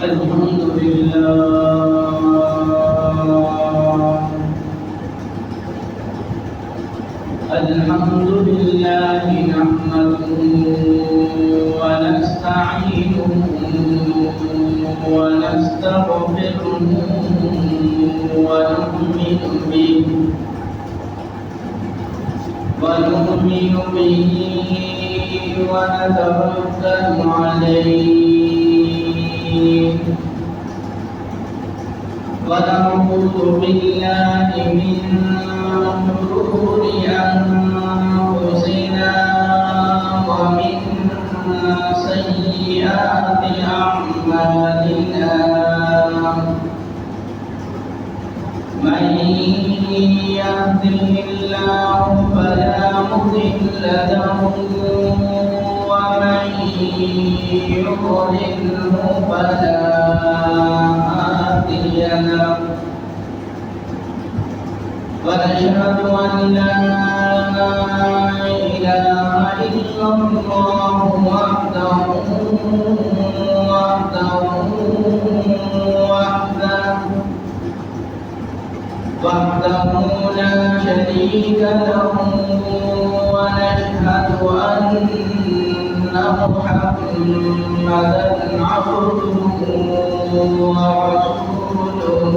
الحمد لله نحمده ونستعينه ونستغفره ونؤمن به ونتوكل عليه ونعوذ بالله من شرور أنفسنا ومن سيئات أعمالنا من يهده الله فلا مضل له ومن يضلله فلا هادي له ونشهد أن لا إله إلا الله وحده لا شريك له ونشهد أن محمدا عبده ورسوله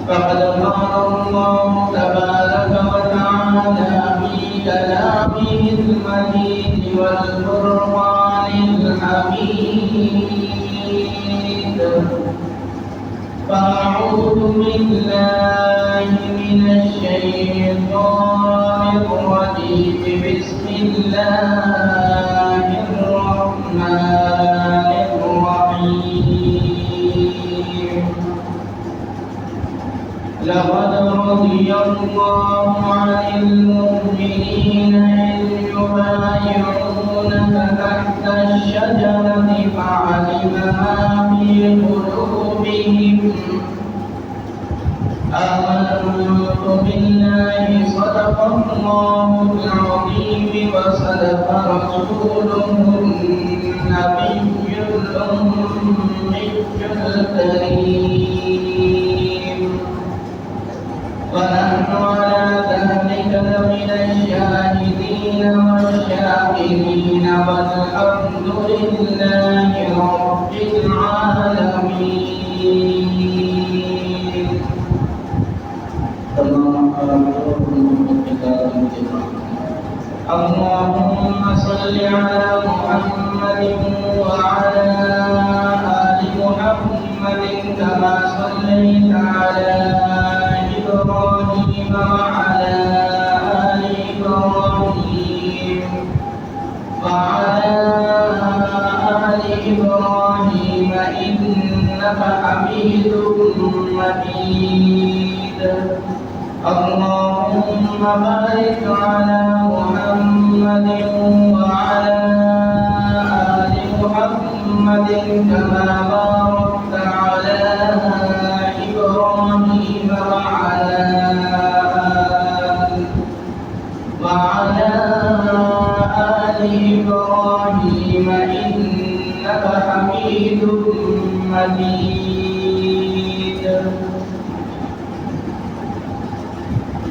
فقد قال الله تبارك وتعالى في كلامه المجيد والفرقان الحميد فأعوذ بالله من الشيطان الرجيم بسم الله الرحمن الرحيم لقد رضي الله عن المؤمنين إذ يبايعونك تحت الشجرة فعلم ما في قلوبهم آمنت بالله صدق الله العظيم وصدق رسوله النبي الأمي الكريم ونحن على ذلك لمن الشاهدين والشاكرين والحمد لله رب العالمين. اللهم صل على محمد وعلى آل محمد كما صليت على إبراهيم وعلى آل إبراهيم إنك حميد مجيد. اللهم بارك على محمد وعلى آل محمد كما باركت على إبراهيم وعلى آل إبراهيم إنك حميد مجيد.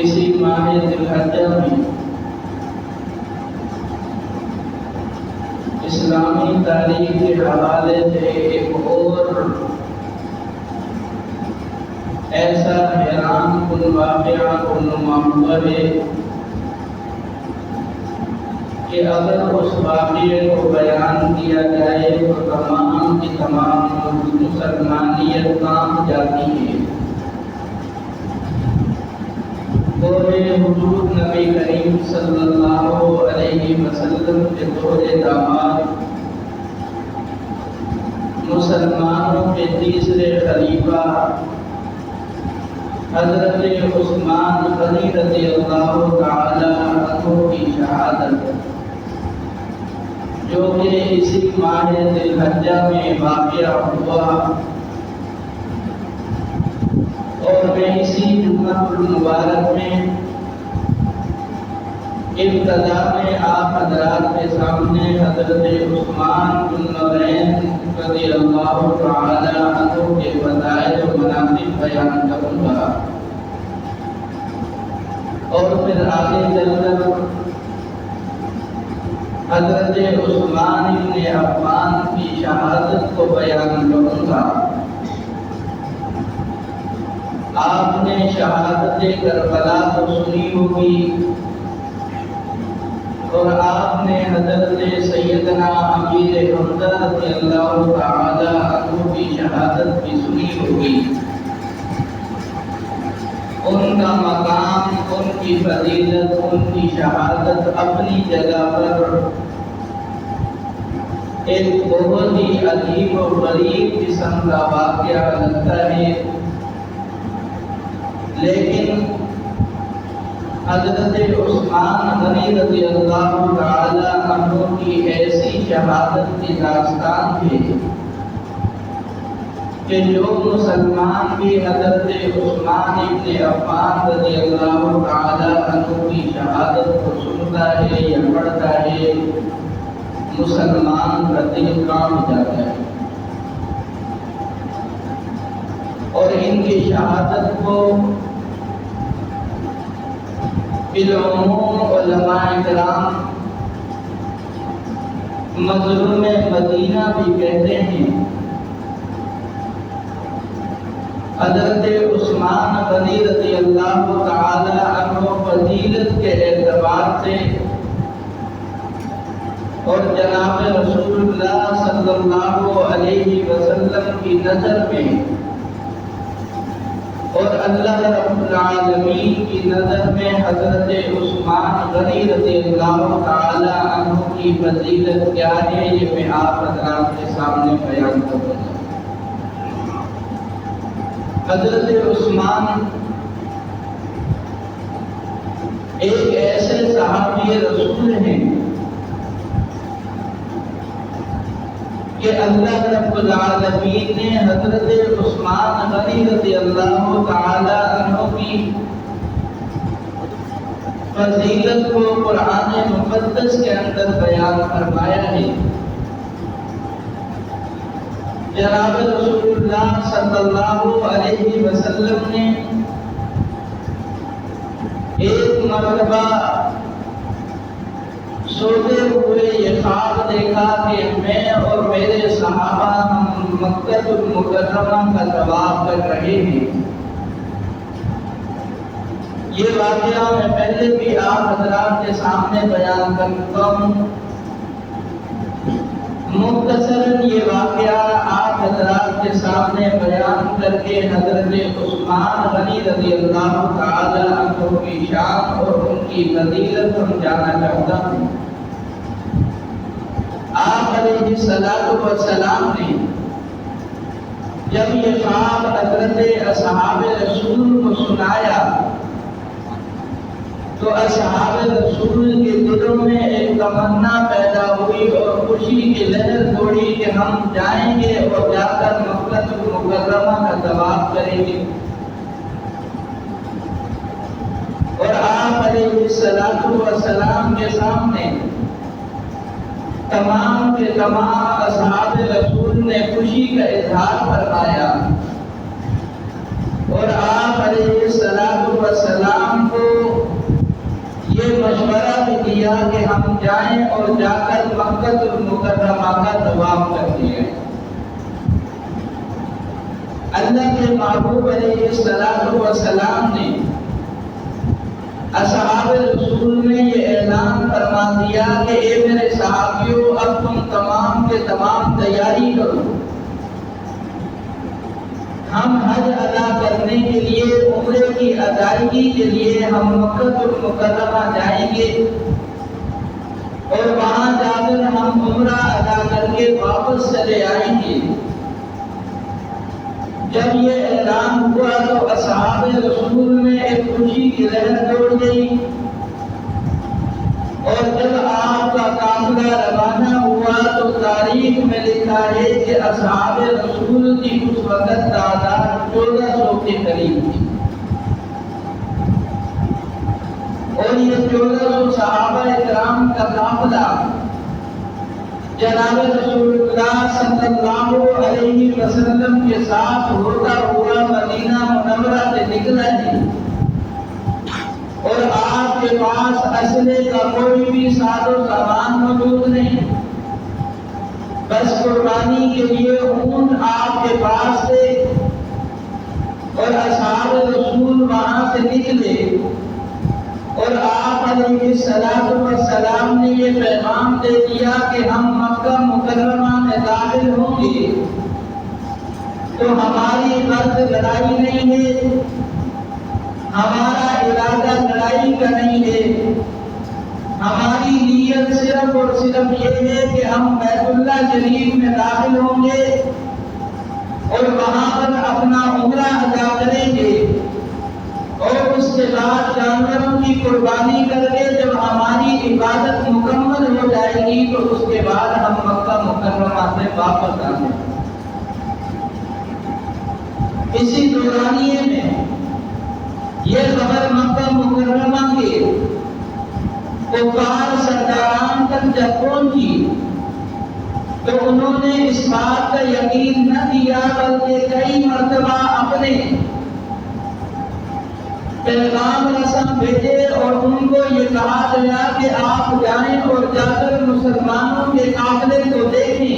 اسی ماہ ذی الحجہ میں اسلامی تاریخ کے حوالے سے ایک اور ایسا حیران کن واقعہ رونما ہوا ہے کہ اگر اس واقعے کو بیان کیا جائے تو تمام کی تمام مسلمانیت کام جاتی ہے۔ دور حضور نبی کریم صلی اللہ علیہ وسلم کے دور داماد مسلمانوں کے تیسرے خلیفہ حضرت عثمان غنی رضی اللہ تعالی عنہ کی شہادت، جو کہ اسی ماہ ذی الحجہ میں واقع ہوا، اور میں اسی جمعہ المبارک میں ابتدا میں آپ حضرات کے سامنے حضرت عثمان بن نورین رضی اللہ تعالی عنہ کے فضائل و مناقب بیان کروں گا، اور پھر آگے چل کر حضرت عثمان بن عفان کی شہادت کو بیان کروں گا۔ آپ نے شہادت کربلا تو سنی ہوگی، اور آپ نے حضرت سیدنا امیر حمزہ رضی اللہ تعالی عنہ کی شہادت بھی سنی ہوگی۔ ان کا مقام، ان کی فضیلت، ان کی شہادت اپنی جگہ پر ایک بہت ہی عجیب و غریب قسم کا واقعہ لگتا ہے، لیکن حضرت عثمان غنی رضی اللہ تعالی عنہ کی ایسی شہادت کی داستان ہے کہ جو مسلمان بھی حضرت عثمان ابن عفان رضی اللہ تعالی عنہ کی شہادت کو سنتا ہے یا پڑھتا ہے، مسلمان کا دل کانپ جاتا ہے، اور ان کی شہادت کو بالعموم علماء کرام مظلوم مدینہ بھی کہتے ہیں۔ حضرت عثمان غنی رضی اللہ تعالی عنہ فضیلت کے اعتبار سے اور جناب رسول اللہ صلی اللہ علیہ وسلم کی نظر میں اور اللہ رب العالمین کی نظر میں حضرت عثمان غنی رضی اللہ تعالی عنہ کی فضیلت کیا ہے، یہ میں آپ حضرات کے سامنے بیان کروں گا۔ حضرت عثمان ایک ایسے صحابی رسول ہیں کہ اللہ رب العالمین نے حضرت عثمان غنی رضی اللہ تعالی عنہ کی فضیلت کو قرآن مقدس کے اندر بیان فرمایا ہے۔ جناب رسول اللہ صلی اللہ علیہ وسلم نے ایک مرتبہ سوتے ہوئے یہ خواب دیکھا کہ میں اور میرے صحابہ ہم مکہ المکرمہ کا طواف کر رہے ہیں۔ یہ واقعہ میں پہلے بھی آپ حضرات کے سامنے بیان کر چکا ہوں۔ مختصراً یہ واقعہ آپ حضرات کے سامنے بیان کر کے حضرت عثمان غنی رضی اللہ تعالی عنہ کی شان اور ان کی فضیلت سمجھانا چاہتا ہوں۔ آپ علیہ السلام نے جب یہ خواب حضرت اصحاب رسول کو سنایا تو اصحاب رسول کے دلوں میں ایک تمنا پیدا ہوئی اور خوشی کی لہر دوڑی کہ ہم جائیں گے اور جا کر مکہ المکرمہ کا طواف کریں گے۔ اور آپ علیہ السلام کے سامنے تمام کے تمام اصحاب رسول نے خوشی کا اظہار فرمایا، اور آپ علیہ السلام والسلام کو یہ مشورہ بھی دیا کہ ہم جائیں اور جا کر مکہ المکرمہ کا طواف کرتے ہیں۔ اللہ کے محبوب علیہ السلام نے اصحاب رسول میں یہ اعلان فرما دیا کہ اے میرے صحابیوں، اب تم تمام کے تمام تیاری کرو، ہم حج ادا کرنے کے لیے، عمرے کی ادائیگی کے لیے ہم مکہ المکرمہ جائیں گے اور وہاں جا کر ہم عمرہ ادا کر کے واپس چلے آئیں گے۔ جب یہ اعلان ہوا تو اصحاب رسول میں ایک خوشی کی لہر دوڑ گئی، اور جب آپ کا قافلہ روانہ ہوا تو تاریخ میں لکھا ہے کہ اصحاب رسول کی اس وقت تعداد 1400 کے قریب تھی، اور یہ 1400 صحابہ کرام کا قافلہ جناب رسول اللہ صلی اللہ علیہ وسلم کے ساتھ ہوتا ہوا مدینہ منورہ سے نکلا ہے، اور آپ کے پاس اسلحے کا کوئی بھی ساز و سامان موجود نہیں، بس قربانی کے لیے اونٹ آپ کے پاس تھے، اور اصحاب رسول وہاں سے نکلے، اور آپ علیہ السلام نے یہ پیغام دے دیا کہ ہم مکہ مکرمہ میں داخل ہوں گے تو ہماری غرض لڑائی نہیں ہے، ہمارا ارادہ لڑائی کا نہیں ہے، ہماری نیت صرف اور صرف یہ ہے کہ ہم بیت اللہ شریف میں داخل ہوں گے اور وہاں پر اپنا عمرہ ادا کریں گے، اور اس کے بعد جانوروں کی قربانی کر کے جب ہماری عبادت مکمل ہو جائے گی تو اس کے بعد ہم مکہ مکرمہ سے واپس آ جائیں۔ اسی دورانیے میں یہ خبر مکہ مکرمہ کے کفار سرداران تک جب پہنچی تو انہوں نے اس بات کا یقین نہ کیا، بلکہ کئی مرتبہ اپنے پیغام رساں بھیجے اور ان کو یہ کہا گیا کہ آپ جائیں اور جا کر مسلمانوں کے قافلے کو دیکھیں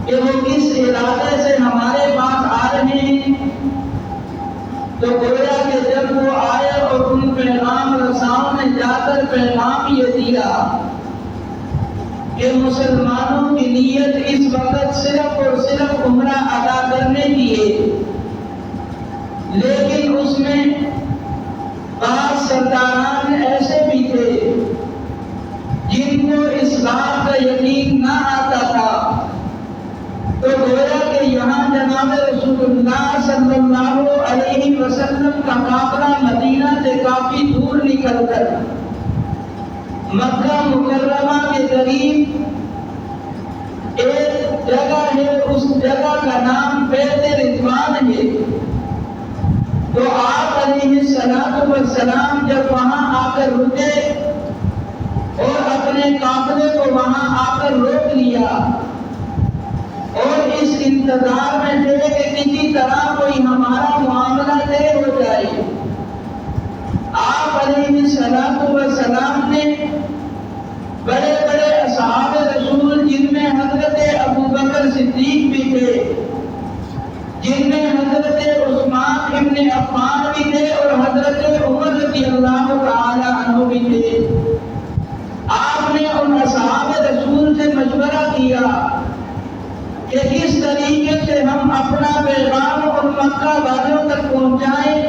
کہ وہ کس ارادے سے ہمارے پاس آ رہے ہیں۔ تو گویا کہ جب وہ آئے اور ان پیغام رساؤں نے جا کر پیغام یہ دیا کہ مسلمانوں کی نیت اس وقت صرف اور صرف عمرہ ادا کرنے کی ہے، لیکن اس میں بعض سرداران ایسے بھی تھے جن کو اس بات کا یقین نہ آتا تھا، تو گویا کہ یہاں جناب رسول اللہ صلی اللہ علیہ وسلم کا قافلہ مدینہ سے کافی دور نکل کر مکہ مکرمہ کے قریب ایک جگہ ہے، اس جگہ کا نام بیت رضوان ہے۔ تو آپ علیہ السلام جب وہاں آ کر رکے اور اپنے قافلے کو وہاں آ کر روک لیا اور اس انتظار میں تھے کہ کسی طرح کوئی ہمارا معاملہ طے ہو جائے، آپ علیہ السلام نے بڑے بڑے اصحاب رسول جن میں حضرت ابوبکر صدیق بھی تھے، جن میں حضرت عثمان ابن عفان بھی تھے اور حضرت عمر رضی اللہ تعالی عنہ بھی تھے، آپ نے ان اصحاب رسول سے مشورہ کیا کہ کس طریقے سے ہم اپنا پیغام ان مکہ والوں تک پہنچائیں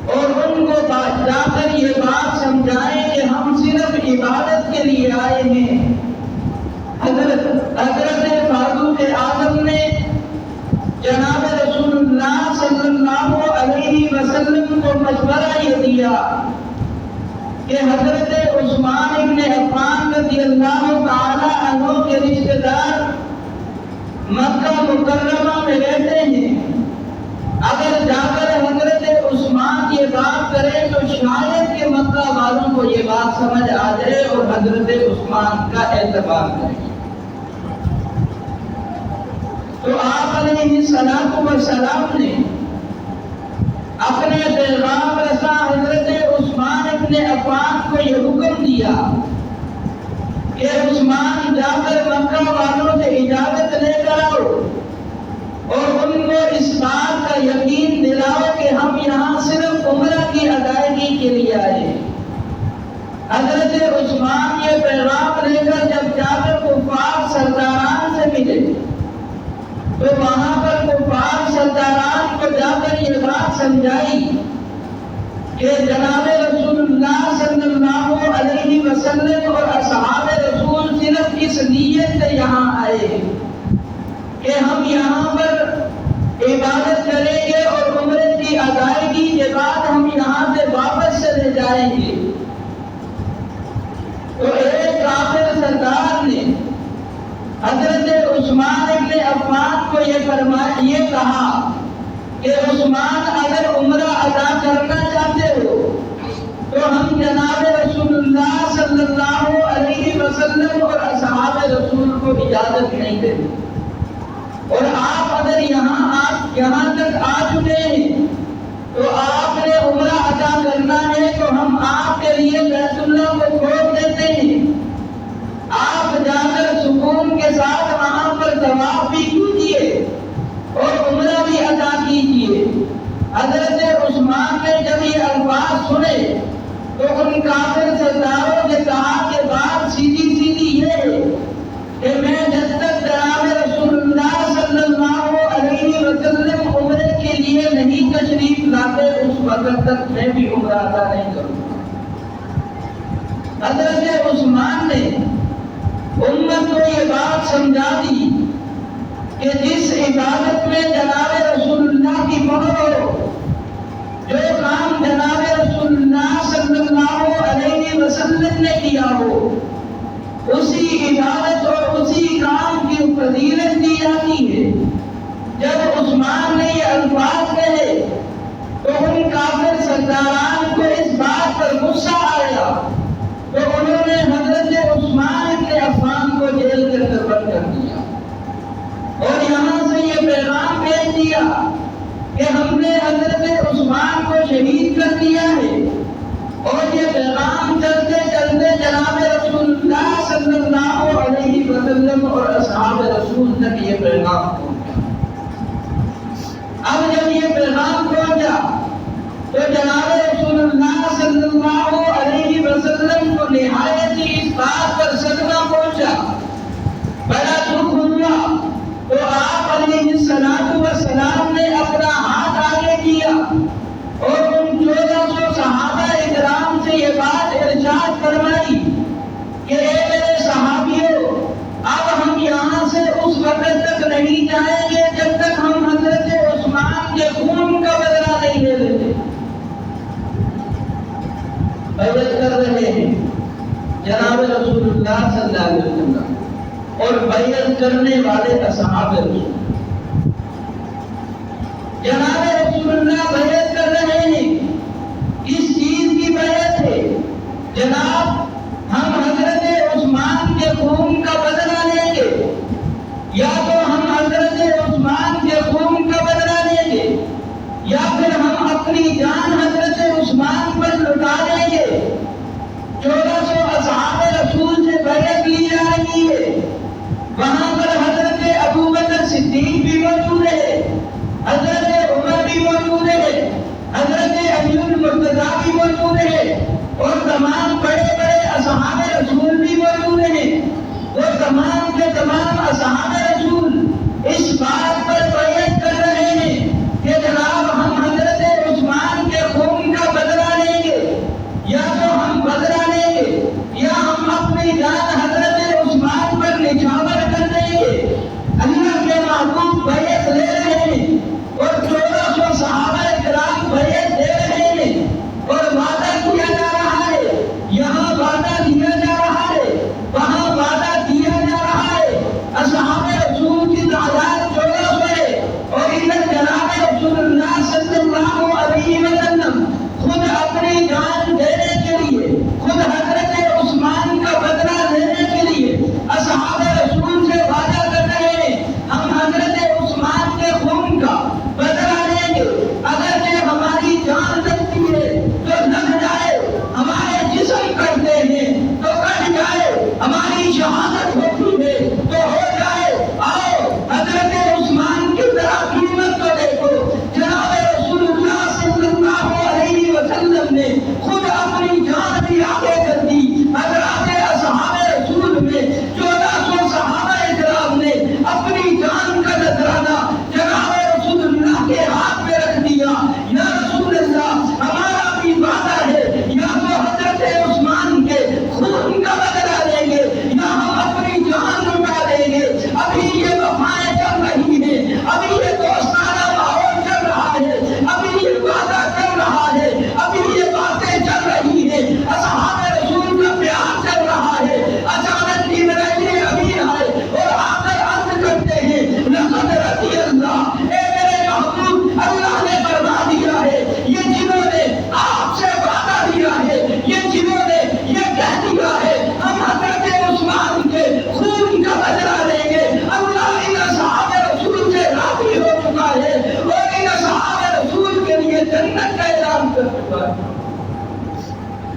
اور ان کو جا کر یہ بات سمجھائیں کہ ہم صرف عبادت کے لیے آئے ہیں۔ حضرت فاروق اعظم نے جناب رسول اللہ صلی اللہ علیہ وسلم کو مشورہ یہ دیا کہ حضرت عثمان ابن عفان رضی اللہ تعالی عنہ کے رشتہ دار مکہ مکرمہ میں رہتے ہیں، اگر جا کر حضرت عثمان یہ بات کرے تو شاید کہ مکہ والوں کو یہ بات سمجھ آ جائے اور حضرت عثمان کا اعتبار کریں۔ تو آپ علیہ السلام نے اپنے کہ عثمان جا کر مکہ والوں سے اجازت لے کر آؤ اور ان کو اس بات کا یقین دلاؤ کہ ہم یہاں صرف عمرہ کی ادائیگی کے لیے آئے۔ حضرت عثمان یہ پیغام لے کر جب جا کر کفار سرداران سے ملے تو وہاں پر کفار سرداران کو جا کر یہ بات سمجھائی کہ جناب رسول اللہ صلی اللہ علیہ وسلم اور اصحاب رسول صرف اس نیت سے یہاں آئے کہ ہم یہاں پر عبادت کریں گے اور عمرے کی ادائیگی کے بعد ہم یہاں سے واپس چلے جائیں گے۔ تو ایک کافر سردار نے حضرت عثمان ابن عفان کو یہ کہا کہ عثمان اگر عمرہ ادا کرنا چاہتے ہو تو ہم جناب رسول اللہ صلی اللہ علیہ وسلم اور اصحاب رسول کو اجازت نہیں دیں اور آپ اگر یہاں تک آ چکے ہیں تو آپ نے عمرہ ادا کرنا ہے تو ہم آپ کے لیے بیت اللہ کو کھول دیتے ہیں، آپ جا کر سکون کے ساتھ وہاں پر طواف بھی کیجیے اور عمرہ بھی ادا کیجیے۔ حضرت عثمان نے جب یہ الفاظ سنے تو ان کافر سرداروں نے کہا کہ بات سیدھی یہ ہے کہ میں جب تک جناب رسول اللہ صلی اللہ علیہ وسلم عمرے کے لیے نہیں تشریف لاتے اس وقت تک میں بھی عمرہ ادا نہیں کروں گا۔ حضرت عثمان نے امت کو یہ بات سمجھا دی کہ جس عبادت میں جناب رسول اللہ کی مہر ہو، جو کام جناب رسول اللہ صلی اللہ علیہ وسلم نے کیا ہو، اسی عبادت اور اسی کام کی فضیلت دی جاتی ہے۔ جب عثمان نے یہ الفاظ کہے تو ان کافر سرداران کو اس بات پر غصہ آیا تو انہوں نے حضرت عثمان کے عفان کو جیل کے اندر بند کر دیا اور یہاں سے یہ پیغام بھیج دیا کہ ہم نے حضرت عثمان کو شہید کر دیا ہے، اور یہ پیغام چلتے چلتے جناب رسول اللہ صلی اللہ علیہ وسلم اور اصحاب رسول تک یہ پیغام پہنچا۔ اب جب یہ پیغام پہنچا تو جناب رسول اللہ صلی اللہ علیہ وسلم کو نہایت ہی اس بات پر صدمہ پہنچا، بڑا دکھ ہوا، تو آپ علیہ السلام نے اپنا ہاتھ آگے کیا اور ان 1400 صحابہ اکرام سے یہ بات ارشاد فرمائی کہ اے میرے صحابیوں، اب ہم یہاں سے اس وقت تک نہیں جائیں گے جب تک ہم حضرت عثمان کے خون کا بدلہ نہیں لے لیتے۔ بیعت کر رہے ہیں جناب رسول اللہ صلی اللہ علیہ وسلم اور بیعت کرنے والے اصحاب رسول، جناب رسول اللہ بیعت کر رہے ہیں۔ کس چیز کی بیعت ہے؟ جناب ہم حضرت عثمان کے خون کا بدلہ لیں گے، یا تو ہم حضرت عثمان کے خون کا بدلہ لیں گے یا پھر ہم اپنی جان حضرت عثمان پر لٹا دیں گے۔ 1400 اصحاب رسول سے بیعت لی جا رہی ہے، وہاں پر حضرت ابوبکر صدیق بھی موجود ہے، حضرت عمر بھی موجود ہے، حضرت علی المرتضیٰ بھی موجود ہے، اور تمام بڑے بڑے اصحاب رسول بھی موجود ہیں۔ وہ تمام کے تمام اصحاب رسول اس بات پر بیعت کر رہے ہیں کہ جناب ہم حضرت عثمان کے خون کا بدلہ لیں گے، یا تو ہم بدلہ لیں گے یا ہم اپنی جان حضرت عثمان پر نچھاور کر دیں گے۔ اللہ کے محبوب بیعت لے رہے ہیں اور 1400 صحابہ اکرام بیعت دے رہے ہیں اور وعدہ کیا جا رہا ہے، یہاں وعدہ دیا جا رہا ہے، وہاں وعدہ دیا جا رہا ہے۔ اصحاب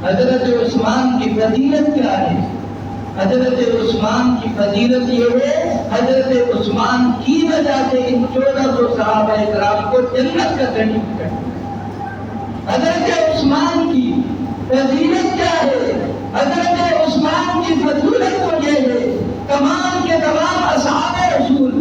حضرت عثمان کی فضیلت کیا ہے؟ حضرت عثمان کی فضیلت یہ ہے، حضرت عثمان کی وجہ سے ان 1400 صحابہ کرام کو جنت کا سرٹیفکیٹ۔ حضرت عثمان کی فضیلت کیا ہے؟ حضرت عثمان کی فضیلت تو یہ ہے، تمام کے تمام اصحاب رسول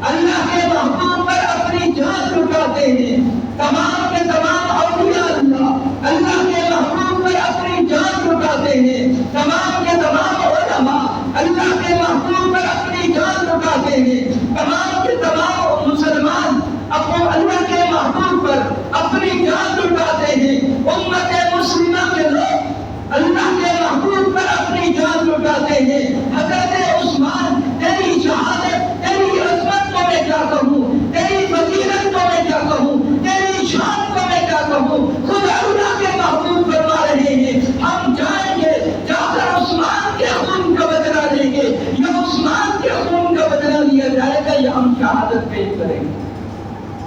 اللہ کے محبوب پر اپنی جان لٹاتے ہیں، تمام کے تمام اولیاء اللہ اللہ کے محبوب پر اپنی جان لٹاتے ہیں، تمام کے تمام علماء اللہ کے محبوب پر اپنی جان لٹاتے ہیں، تمام کے تمام مسلمان اپنے اللہ کے محبوب پر اپنی جان لٹاتے ہیں، امت مسلمہ کے لوگ اللہ کے محبوب پر اپنی جان لٹاتے ہیں۔ حضرت عثمان تیری شہادت، تیری عظمت کو میں کیا کہوں، تیری فضیلت کو میں کیا کہوں، تیری شان کو میں کیا کہوں، خود اللہ کے محبوب فرما رہے ہیں ہم جائیں گے، جا کر عثمان کے خون کا بدلہ لیں گے، یا عثمان کے خون کا بدلہ لیا جائے گا، یا ہم شہادت پیش کریں گے۔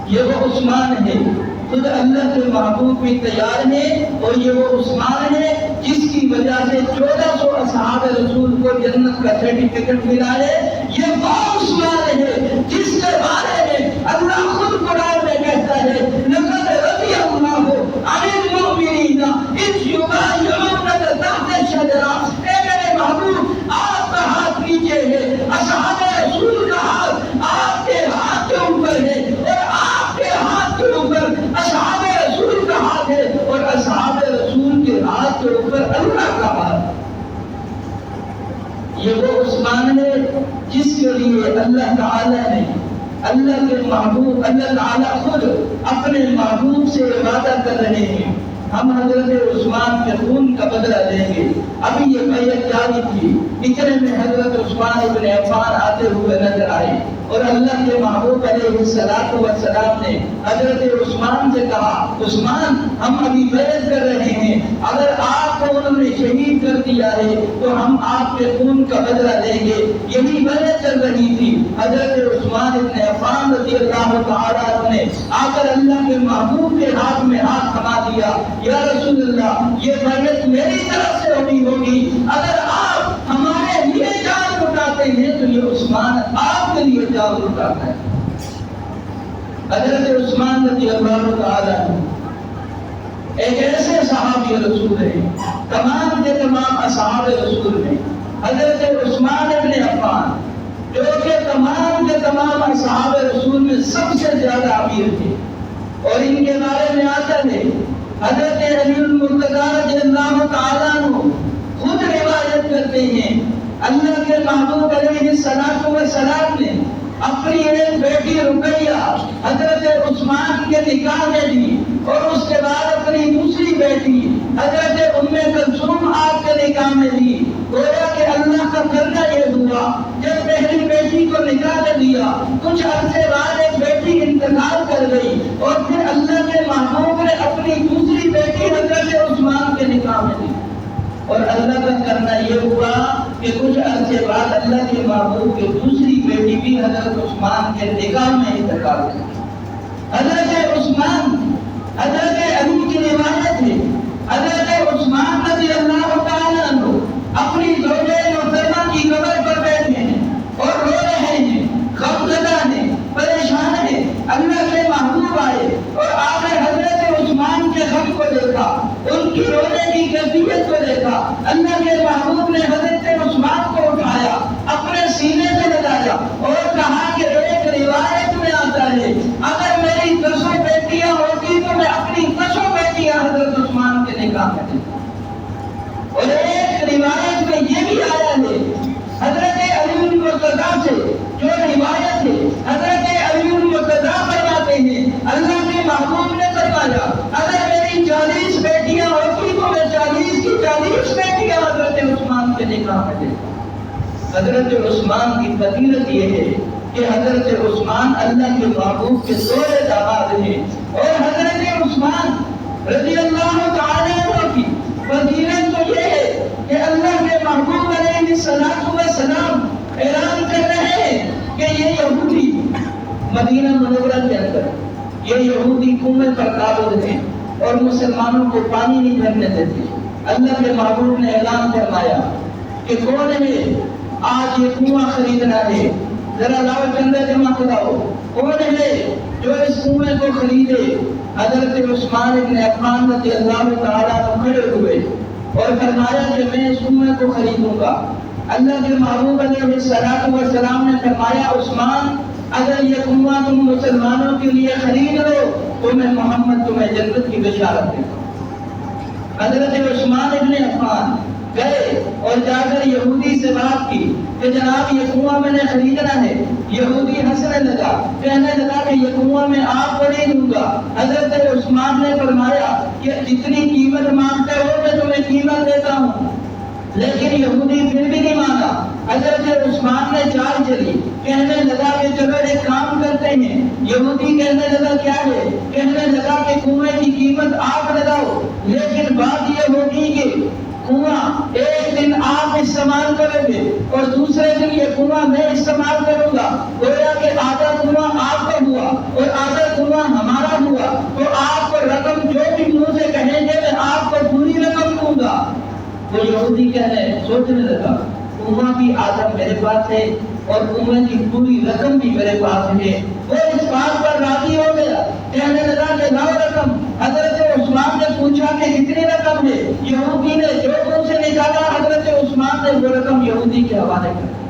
یہ وہ عثمان ہے، خود اللہ کے محبوب بھی تیار ہے، اور یہ وہ عثمان ہے جس کی وجہ سے 1400 اصحاب رسول کو جنت کا سرٹیفکیٹ ملا ہے۔ یہ وہ عثمان ہے جس کے بارے میں اللہ خود قرآن میں کہتا ہے لقد رضی اللہ عن المؤمنین اذ یبایعونک تحت الشجرہ۔ اے میرے محبوب، آپ کا ہاتھ نیچے ہے، اصحاب رسول کا ہاتھ آپ کے ہاتھ کے اوپر ہے، اور آپ کے ہاتھ کے اوپر اصحاب رسول کا ہاتھ ہے، اور اصحاب رسول کے ہاتھ کے اوپر اللہ کا ہاتھ۔ یہ وہ عثمان ہے جس کے لیے اللہ تعالیٰ نے، اللہ کے محبوب، اللہ تعالیٰ خود اپنے محبوب سے وعدہ کر رہے ہیں ہم حضرت عثمان کے خون کا بدلہ لیں گے۔ ابھی یہ بیعت جاری تھی، اتنے میں حضرت عثمان ابن عفان آتے ہوئے نظر آئے، اور اللہ کے محبوب علیہ السلام نے حضرت عثمان سے کہا عثمان ہم ابھی بیعت کر رہے ہیں، اگر آپ کو انہوں نے شہید کر دیا ہے تو ہم آپ کے خون کا بدلہ لیں گے۔ یہی بیعت چل رہی تھی۔ حضرت عثمان ابن عفان رضی اللہ تعالیٰ عنہ نے آ کر اللہ کے محبوب کے ہاتھ میں ہاتھ تھما دیا، یا رسول اللہ یہ بیعت میری طرف سے ہوگی، اگر آپ ہمارے لیے جان لٹاتے ہیں تو یہ عثمان آپ کے لیے جان لٹاتا ہے۔ حضرت عثمان رضی اللہ تعالیٰ ایک ایسے صحابی رسول ہیں، تمام کے تمام اصحاب رسول میں حضرت عثمان ابن عفان جو کہ تمام کے تمام اصحاب رسول میں سب سے زیادہ امیر تھے، اور ان کے بارے میں آتا ہے حضرت علی المرتضیٰ رضی اللہ تعالیٰ عنہ خود روایت کرتے ہیں اللہ کے محبوب علیہ السلام نے اپنی ایک بیٹی رقیہ حضرت عثمان کے نکاح میں دی، اور اس کے بعد اپنی دوسری بیٹی حضرت ام کلثوم آپ کے نکاح میں دی۔ گویا کہ اللہ کا کرنا یہ ہوا جب پہلی بیٹی کو نکاح میں دیا، کچھ عرصے بعد ایک بیٹی انتقال کر گئی، اور پھر اللہ کے محبوب نے اپنی دوسری بیٹی حضرت عثمان کے نکاح میں دی، اور اللہ کا کرنا یہ ہوا کہ کچھ عرصے بعد اللہ کے محبوب کی دوسری بیٹی بھی حضرت عثمان کے نکاح میں انتقال کر گئی۔ حضرت عثمان، حضرت علی کی روایت ہے حضرت عثمان رضی اللہ تعالیٰ عنہ اپنی زوجہ محترمہ کی قبر پر بیٹھے ہیں اور رو رہے ہیں، غمزدہ ہیں، پریشان ہیں۔ اللہ کے محبوب آئے اور آپ نے حضرت عثمان کے غم کو دیکھا، ان کی رونے کی کیفیت کو دیکھا۔ اللہ کے محبوب نے حضرت عثمان کو اٹھایا، اپنے سینے سے لگایا اور کہا کہ ایک روایت میں آتا ہے اگر میری 10 بیٹیاں ہوتی تو میں اپنی 10 بیٹیاں حضرت عثمان کے نکاح میں دیتا۔ اور ایک روایت میں یہ بھی آیا ہے حضرت علی المرتضیٰ سے جو روایت ہے، حضرت علی المرتضیٰ فرماتے ہیں اللہ کے محبوب نے فرمایا اگر میری 40 بیٹیاں ہوتی تو میں 40 کی 40 بیٹیاں حضرت عثمان کے نکاح میں دیتا۔ حضرت عثمان کی فضیلت یہ ہے کہ حضرت عثمان اللہ کے محبوب کے سورے داماد ہیں، اور حضرت عثمان رضی اللہ تعالیٰ عنہ کی فضیلت تو یہ ہے کہ اللہ کے محبوب علیہ السلام اعلان کر رہے ہیں کہ یہ یہودی مدینہ منورہ کے اندر یہ یہودی کنویں پر قابض ہیں، اور مسلمانوں کو پانی نہیں بھرنے دیتے۔ اللہ کے محبوب نے اعلان فرمایا کہ کون ہے آج یہ کنواں خریدنا ہے، ذرا لاؤ چندہ جمع کراؤ، کون ہے جو اس کنویں کو خریدے؟ حضرت عثمان بن عفان رضی اللہ تعالیٰ عنہ کھڑے ہوئے اور فرمایا کہ میں اس کنویں کو خریدوں گا۔ اللہ کے محبوب علیہ السلام نے فرمایا عثمان اگر یہ کنواں تم مسلمانوں کے لیے خرید لو تو میں محمد تمہیں جنت کی بشارت دیتا ہوں۔ حضرت عثمان بن عفان گئے اور جا کر یہودی سے بات کی کہ جناب یہ کنواں میں نے خریدنا ہے۔ یہودی ہنسنے لگا، کہنے لگا کہ یہ کنواں میں آپ کو نہیں دوں گا۔ حضرت عثمان نے فرمایا کہ جتنی قیمت مانگتے ہو میں تمہیں قیمت دیتا ہوں، لیکن یہودی پھر بھی نہیں مانا۔ حضرت عثمان نے چال چلی، کہنے لگا کہ چلو ایک کام کرتے ہیں۔ یہودی کہنے لگا کیا ہے؟ کہنے لگا کہ کنویں کی قیمت آپ لگاؤ، لیکن بات یہ ہوگی کہ کنواں ایک دن آپ استعمال کریں گے اور دوسرے دن یہ کنواں میں استعمال کروں گا، گویا کہ آدھا کنواں آپ کا ہوا اور آدھا کنواں ہمارا ہوا، تو آپ کو رقم جو بھی منہ سے کہیں گے میں آپ کو پوری رقم دوں گا۔ وہ یہودی سوچنے لگا کنواں کی آدھا میرے پاس ہے اور کنویں کی پوری رقم بھی میرے پاس ہے۔ وہ اس بات پر راضی ہو گیا، کہنے لگا کہ لاؤ رقم۔ حضرت عثمان نے پوچھا کہ کتنی رقم ہے؟ یہودی نے جو منہ سے نکالا حضرت عثمان نے وہ رقم یہودی کے حوالے کر دی۔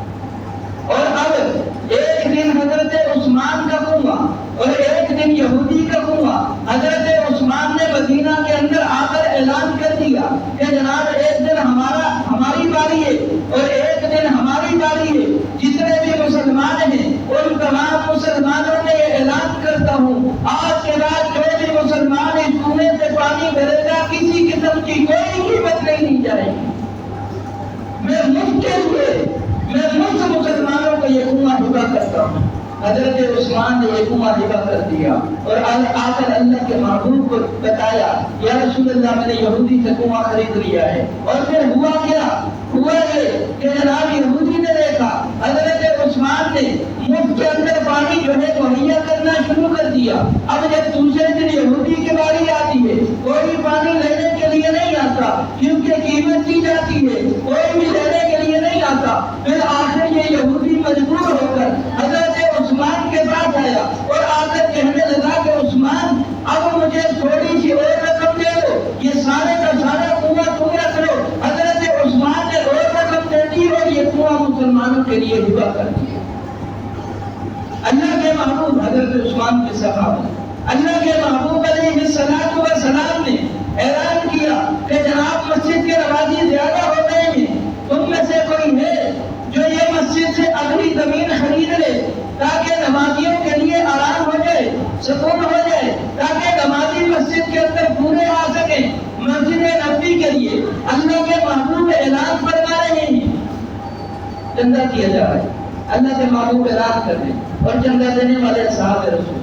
اور اب ایک دن حضرت عثمان کا کنواں اور ایک دن یہودی کا کنواں۔ حضرت عثمان نے مدینہ کے اندر آ کر اعلان کر دیا کہ جناب ایک دن ہماری باری ہے اور ایک دن ہماری باری ہے۔ جتنے بھی مسلمان ہیں ان تمام مسلمانوں نے یہ اعلان کرتا ہوں آج کے بعد جو بھی مسلمان اس کنویں سے پانی بھرے گا کسی قسم کی کوئی قیمت نہیں دی جائے گی۔ میں مفت مسلمانوں کو یہ کنواں ہبہ کرتا ہوں۔ حضرت عثمان نے یہ کنواں ہبہ کر دیا اور آ کر اللہ کے محبوب کو بتایا یا رسول اللہ میں نے یہودی سے کنواں خرید لیا ہے۔ اور پھر ہوا کیا؟ ہوا یہ کہ جناب یہودی نے دیکھا حضرت عثمان نے مفت کے اندر پانی جو ہے مہیا کرنا شروع کر دیا۔ اب جب دوسرے دن یہودی کی باری آتی ہے کوئی پانی لینے کے لیے نہیں آتا کیونکہ قیمت دی جاتی ہے، کوئی بھی لینے کے لیے نہیں آتا۔ پھر آخر یہ یہودی مجبور ہو کر حضرت عثمان کے پاس آیا اور آ کر کہنے لگا کہ عثمان اب مجھے تھوڑی سی اور رقم دے دو، یہ سارے کا سارا کنواں تم رکھ لو۔ حضرت عثمان نے اور رقم دے دی اور یہ کنواں مسلمانوں کے لیے ہبہ کر دیا۔ اللہ کے محبوب حضرت عثمان کے صحابہ اللہ کے محبوب علیہ السلام نے اعلان کیا کہ جناب مسجد کے نمازی زیادہ ہو گئے ہیں، تم میں سے کوئی ہے جو یہ مسجد سے اگلی زمین خرید لے تاکہ نمازیوں کے لیے آرام ہو جائے، سکون ہو جائے، تاکہ نمازی مسجد کے اندر پورے آ سکیں مسجد نبوی کے لیے۔ اللہ کے محبوب اعلان فرما رہے ہیں چندہ کیا جا رہا ہے، اللہ کے محبوب اعلان کر رہے ہیں اور چندہ دینے والے صحابہ رسول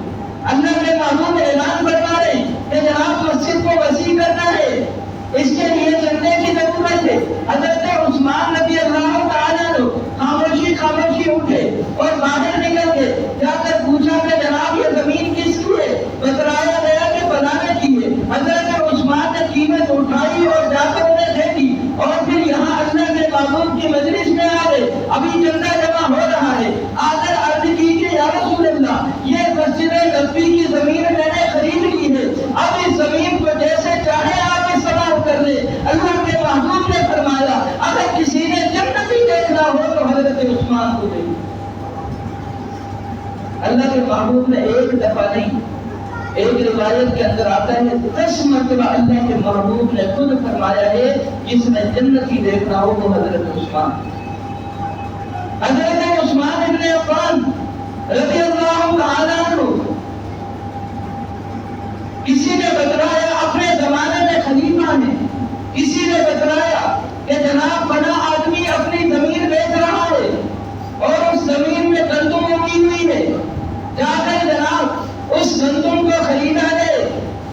اللہ کے محبوب اعلان فرما رہے ہیں کہ جناب مسجد کو وسیع کرنا ہے، اس کے لیے چندے کی ضرورت ہے۔ حضرت عثمان رضی اللہ تعالیٰ عنہ خاموشی اٹھے اور باہر نکل گئے، جا کر پوچھا کہ جناب یہ زمین کس کی ہے؟ بتلایا گیا کہ بنانے کی ہے۔ حضرت عثمان نے قیمت اٹھائی اور جا کر انہیں دے دی اور پھر یہاں اللہ کے محبوب کی مجلس میں آ گئے، ابھی چندہ جمع ہو رہا ہے۔ آ کر عرض کی کہ یا رسول اللہ یہ مسجد نبوی کی زمین میں نے خرید لی ہے، اب اس زمین کو جیسے چاہے آپ استعمال کر لیں۔ اللہ کے محبوب نے فرمایا اگر کسی نے جنت ہی دیکھنا ہو تو حضرت عثمان کو دیکھو۔ اللہ کے محبوب نے ایک دفعہ نہیں، ایک روایت کے اندر آتا ہے 10 مرتبہ اللہ کے محبوب نے خود فرمایا ہے جس نے جنت ہی دیکھنا ہو وہ حضرت عثمان۔ حضرت عثمان ابن عفان رضی اللہ تعالیٰ عنہ کسی نے بتلایا اپنے زمانے میں خلیفہ نے، کسی نے بتلایا کہ جناب بڑا آدمی اپنی زمین بیچ رہا ہے اور اس زمین میں گندم اگی ہوئی ہے، جا کر جناب اس گندم کو خریدا ہے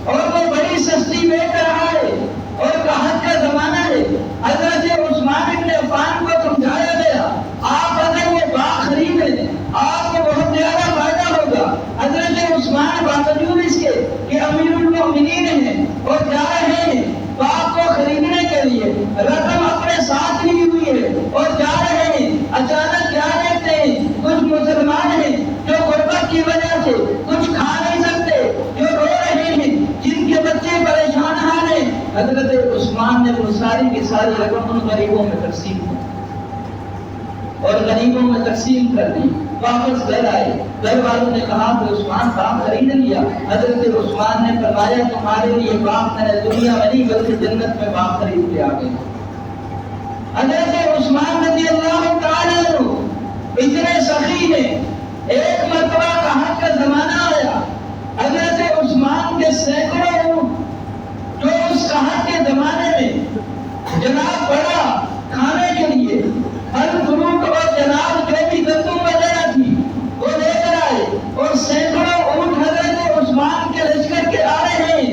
اور وہ بڑی سستی بیچ رہا ہے اور قحط کا زمانہ ہے۔ حضرت عثمان ابن عفان کو سمجھایا گیا آپ اگر وہ باغ خرید لیں آپ کو بہت زیادہ فائدہ ہوگا۔ حضرت عثمان باوجود اس کے کہ امیر المؤمنین ہیں اور جا رہے ہیں باغ کو خریدنے کے لیے، رقم اپنے ساتھ لی ہوئی ہے اور جا رہے ہیں، اچانک کیا دیکھتے ہیں کچھ مسلمان ہیں جو غربت کی وجہ سے کچھ کھا نہیں سکتے، جو رو رہے ہیں، جن کے بچے پریشان حال ہیں۔ حضرت عثمان نے وہ ساری کی ساری رقم ان غریبوں میں تقسیم کی اور غریبوں میں تقسیم کر دی۔ واپس گھر آئے، گھر والوں نے کہا کہ عثمان باغ خرید لیا۔ حضرت عثمان نے فرمایا تمہارے لیے باغ میں نے دنیا میں نہیں بلکہ جنت میں باغ خرید کے آ گئے۔ حضرت عثمان رضی اللہ تعالیٰ عنہ اتنے سخی ہیں، ایک مرتبہ قحط کا زمانہ آیا، حضرت عثمان کے سینکڑوں اونٹ جو اس قحط کے زمانے میں جناب بڑا کھانے کے لیے پھل فروٹ اور جناب جو بھی گندم وغیرہ تھی وہ لے کر آئے، اور سینکڑوں اونٹ حضرت عثمان کے لشکر کے آ رہے ہیں۔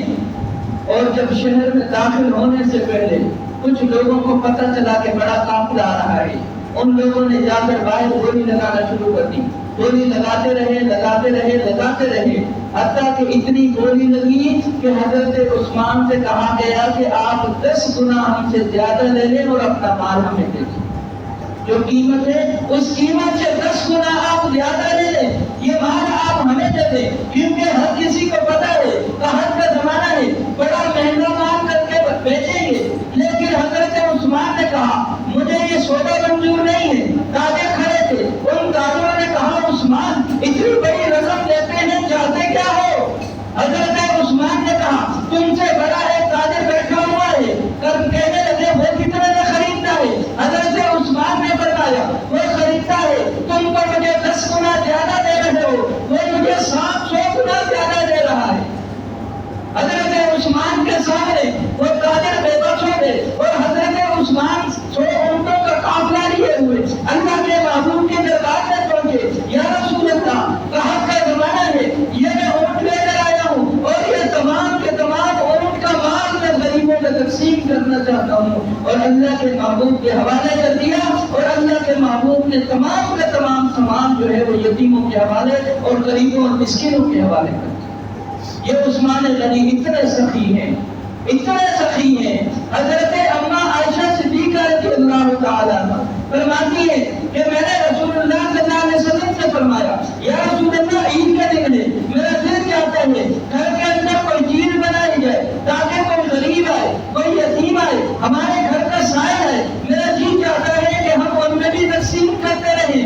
اور جب شہر میں داخل ہونے سے پہلے کچھ لوگوں کو پتہ چلا کہ بڑا قافلہ آ رہا ہے، ان لوگوں نے جا کر باہر گولی لگانا شروع کر دی۔ گولی لگاتے رہے حتیٰ کہ اتنی گولی لگی کہ حضرت عثمان سے کہا گیا کہ آپ 10 گنا ہم سے زیادہ لے لیں اور اپنا مال ہمیں دے دیں، جو قیمت ہے اس قیمت سے 10 گنا آپ زیادہ لے لیں، یہ مال آپ ہمیں دے دیں، کیونکہ ہر کسی کو پتا ہے قحط کا زمانہ ہے، بڑا مہنگا مال کر کے بیچیں گے۔ لیکن حضرت عثمان نے کہا مجھے یہ سودا منظور نہیں ہے۔ تاجر کھڑے تھے، ان تاجروں نے کہا عثمان اتنی بڑی رقم لیتے ہیں، چاہتے کیا ہو؟ حضرت عثمان نے کہا تم سے بڑا ایک تاجر بیٹھا ہوا ہے، کہنے لگے وہ کتنے میں خریدتا ہے؟ حضرت عثمان نے فرمایا وہ خریدتا ہے، تم پر مجھے 10 گنا زیادہ دے رہے ہو، وہ مجھے 700 گنا زیادہ دے رہا ہے۔ حضرت عثمان کے سامنے وہ تاجر بے بس ہو گئے اور حضرت عثمان 100 اونٹوں کا قافلہ لیے ہوئے اللہ کے محبوب کے دربار میں پہنچے۔ یا رسول اللہ، قحط کا زمانہ ہے، یہ میں اونٹ لے کر آیا ہوں اور یہ تمام کے تمام اونٹ کا مال میں غریبوں میں تقسیم کرنا چاہتا ہوں، اور اللہ کے محبوب کے حوالے کر دیا، اور اللہ کے محبوب نے تمام کا تمام سامان جو ہے وہ یتیموں کے حوالے اور غریبوں اور مسکینوں کے حوالے کر دیا۔ یہ عثمان غنی اتنے سخی ہیں، اتنے سخی ہیں۔ حضرت اما عائشہ صدیقہ رضی اللہ تعالیٰ عنہ فرماتی ہے کہ میں نے رسول اللہ صلی اللہ علیہ وسلم سے فرمایا یا رسول اللہ عید کا دن ہے، میرا دل چاہتا ہے گھر کے اندر کوئی چیز بنائی جائے تاکہ کوئی غریب آئے، کوئی یتیم آئے، ہمارے گھر کا سائل ہے، میرا جی چاہتا ہے کہ ہم ان میں بھی تقسیم کرتے رہیں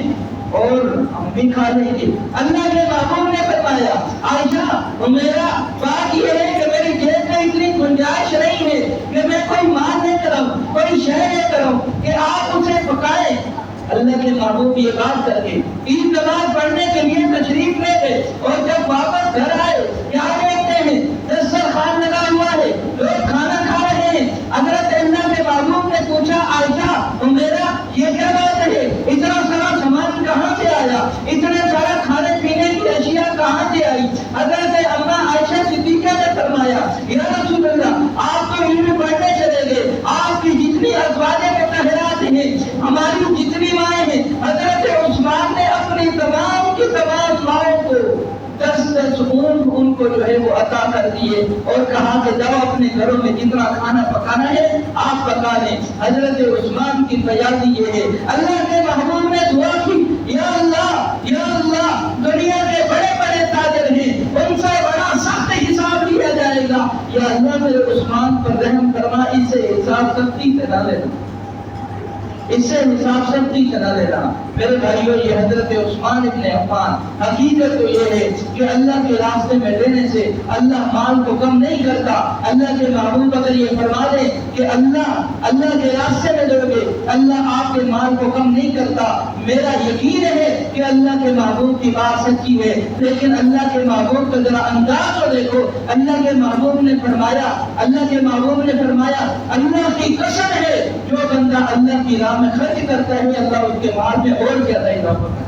اور ہم بھی کھا لیں گے۔ اللہ کے محبوب نے فرمایا عائشہ میرا بات یہ ہے کہ میری جیب میں اتنی گنجائش نہیں ہے کہ میں کوئی مال لے کر آؤں، کوئی شے لے کر آؤں کہ آپ اسے پکائیں۔ اللہ کے محبوب یہ بات کر کے عید نماز پڑھنے کے لیے تشریف لے گئے، اور جب واپس گھر آئے کیا دیکھتے ہیں دسترخوان لگا ہوا ہے، لوگ کھانا کھا رہے ہیں۔ حضرت اللہ کے محبوب نے پوچھا عائشہ میرا یہ کیا بات ہے، اتنا سارا سامان کہاں سے آیا، اتنے سارا کھانے پینے کی اشیاء کہاں سے آئی؟ حضرت اما عائشہ صدیقہ نے فرمایا یا رسول اللہ آپ تو علم پڑھنے چلے گئے، آپ کی جتنی ازواج مطہرات ہیں، ہماری جتنی مائیں ہیں، حضرت عثمان نے اپنی تمام کی تمام ماؤں کو 10 اونٹ ان کو جو ہے وہ عطا کر دیے اور کہا کہ جاؤ اپنے گھروں میں جتنا کھانا پکانا ہے آپ پکا لیں۔ حضرت عثمان کی فیاضی یہ ہے، اللہ کے محبوب نے دعا کی یا اللہ دنیا کے بڑے بڑے تاجر ہیں، ان سے بڑا سخت حساب لیا جائے گا، یا اللہ میرے عثمان پر رحم فرما، اس سے حساب سختی سے نہ لینا، اس سے حساب سختی سے نہ لینا۔ میرے بھائیوں یہ حضرت عثمان ابن عفان، حقیقت تو یہ ہے کہ اللہ کے راستے میں دینے سے اللہ مال کو کم نہیں کرتا۔ اللہ کے محبوب اگر یہ فرما دے کہ اللہ کے راستے میں دو گے، اللہ آپ کے مال کو کم نہیں کرتا، میرا یقین ہے کہ اللہ کے محبوب کی بات سچی ہے۔ لیکن اللہ کے محبوب کا ذرا انداز کو دیکھو، اللہ کے محبوب نے فرمایا اللہ کی قسم ہے جو بندہ اللہ کی راہ میں خرچ کرتا ہے اللہ اس کے مال میں اور زیادہ اضافہ کرتا ہے۔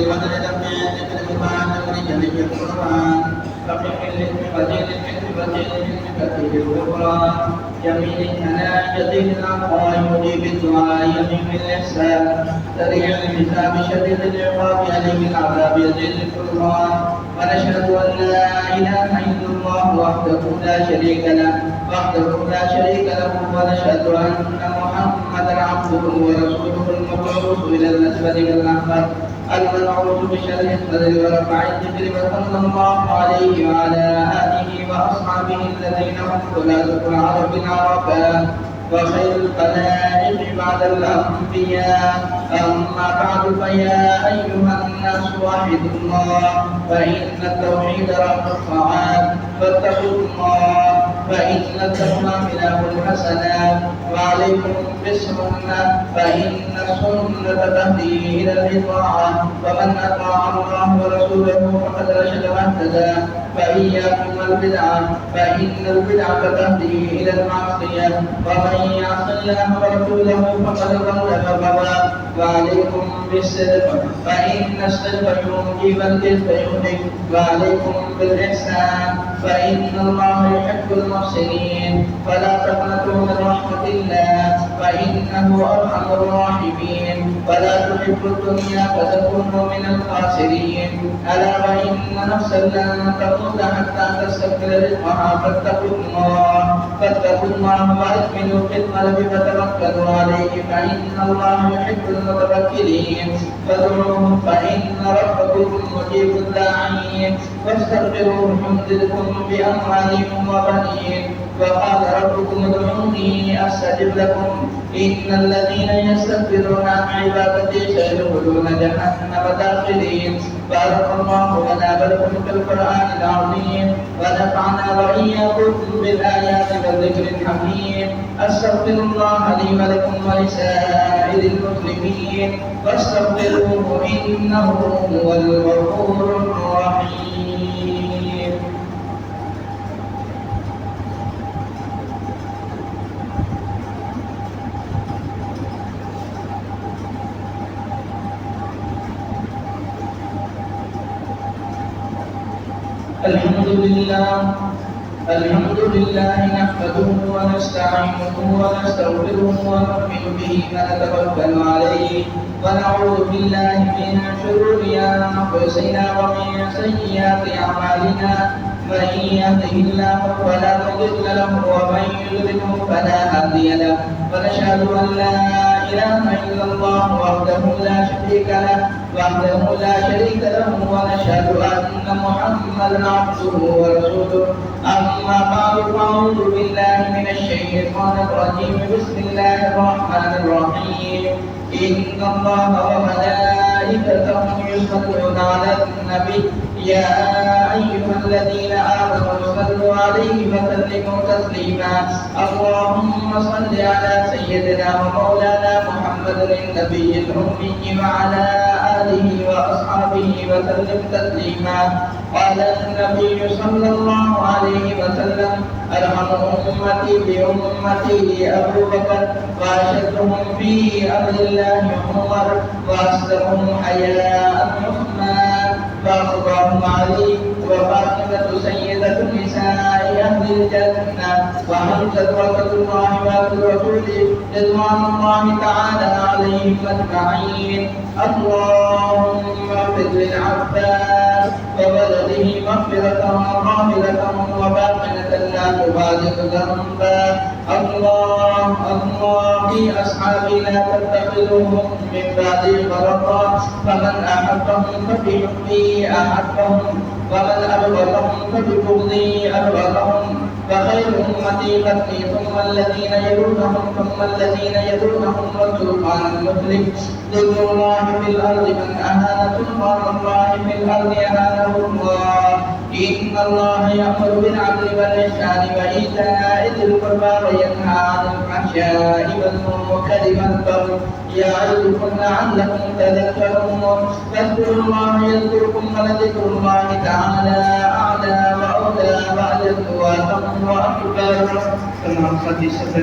القدر لما ذكر القرآن ولجليل القرآن فقه العلم وزيد العلم وزيد العلم كثير القرآن جميل الثناء جزيل العطاء مجيب الدعاء يمين الإحسان سريع الحساب شديد العقاب عليم العذاب يزيد القرآن ونشهد أن لا إله إلا الله وحده لا شريك له ونشهد أن محمدا عبده ورسوله المبعوث إلى الأسود والأحمر المنعوت بشر الصدر ورفع الذكر وصلى الله عليه وعلى آله وأصحابه الذين هم خلاصة العرب العرفاء وخير الخلائق بعد الأنبياء. أما بعد فيا أيها الناس وحدوا الله فإن التوحيد رأس الطاعات فاتقوا الله فإن التقوى خلاف الحسنات وعليكم بالسنة فإن السنة تهدي إلى الإطاعة ومن أطاع الله ورسوله فقد رشد واهتدى. فإياكم والبدعة فإن البدعة تهدي إلى المعصية ومن يعص الله ورسوله فقد ضل وغوى. وعليكم بالصدق فإن الصدق ينجي والكذب يهلك. وعليكم بالإحسان فإن الله يحب المحسنين. فلا تقنطوا من رحمة الله فإنه أرحم الراحمين. ولا تحبوا الدنيا فتكونوا من الخاسرين. ألا وإن نفسا لن تموت حتى تستكمل رزقها فاتقوا الله وأكملوا الخدمة فتوكلوا عليه فإن الله يحب المتوكلين. فادعوه فإن ربكم مجيب الداعين واستغفروه يمددكم بأموال وبنين. وقال ربكم ادعوني أستجب لكم إن الذين يستكبرون عن عبادتي سيدخلون جهنم داخلين. بارك الله لنا ولكم في القرآن العظيم ونفعنا وإياكم بالآيات والذكر الحكيم. أستغفر الله لي ولكم ولسائر المسلمين واستغفروه إنه هو الغفور الرحيم. الحمد لله نحمده ونستعينه ونستغفره ونؤمن به ونتوكل عليه ونعوذ بالله من شرور أنفسنا ومن سيئات أعمالنا. من يهده الله فلا مضل له ومن يضلله فلا هادي له. ونشهد أن لا إله إلا الله وحده لا شريك له ونشهد أن محمدا عبده ورسوله. أما بعد فأعوذ بالله من الشيطان الرجيم. بسم الله الرحمن الرحيم. إن الله وملائكته يصلون على النبي يا أيها الذين آمنوا صلوا عليه وسلموا تسليما. اللهم صل على سيدنا ومولانا محمد النبي الأمي وعلى آله وأصحابه وسلم تسليما. قال النبي صلى الله عليه وسلم أرحم أمتي بأمتي أبو بكر وأشدهم في أمر الله عمر وأصدقهم حياء عثمان وأرضاهم علي وفاطمة سيدة نساء أهل الجنة وحمزة رسول الله ورسوله رضوان الله تعالى عليهم أجمعين. اللهم اغفر للعباس وولده مغفرة ظاهرة وباطنة لا تبادر ذنبا. الله في أصحابي لا تتخذوهم من بعدي غرضا. فمن أحبهم فبحبي أحبهم ومن أبغضهم فببغضي أبغضهم. فخير أمتي قرني ثم الذين يلونهم ثم الذين يلونهم والسلطان المسلم. ذكر الله في الأرض من أهان سلطان الله في الأرض أهانه الله. إن الله يأمر بالعدل والإحسان وإيتاء ذي القربى وينهى عن الفحشاء والمنكر والبغي يعظكم لعلكم تذكرون. فاذكروا الله يذكركم ولذكر الله تعالى أعلى وأولى وأجل وأتم وأكبر.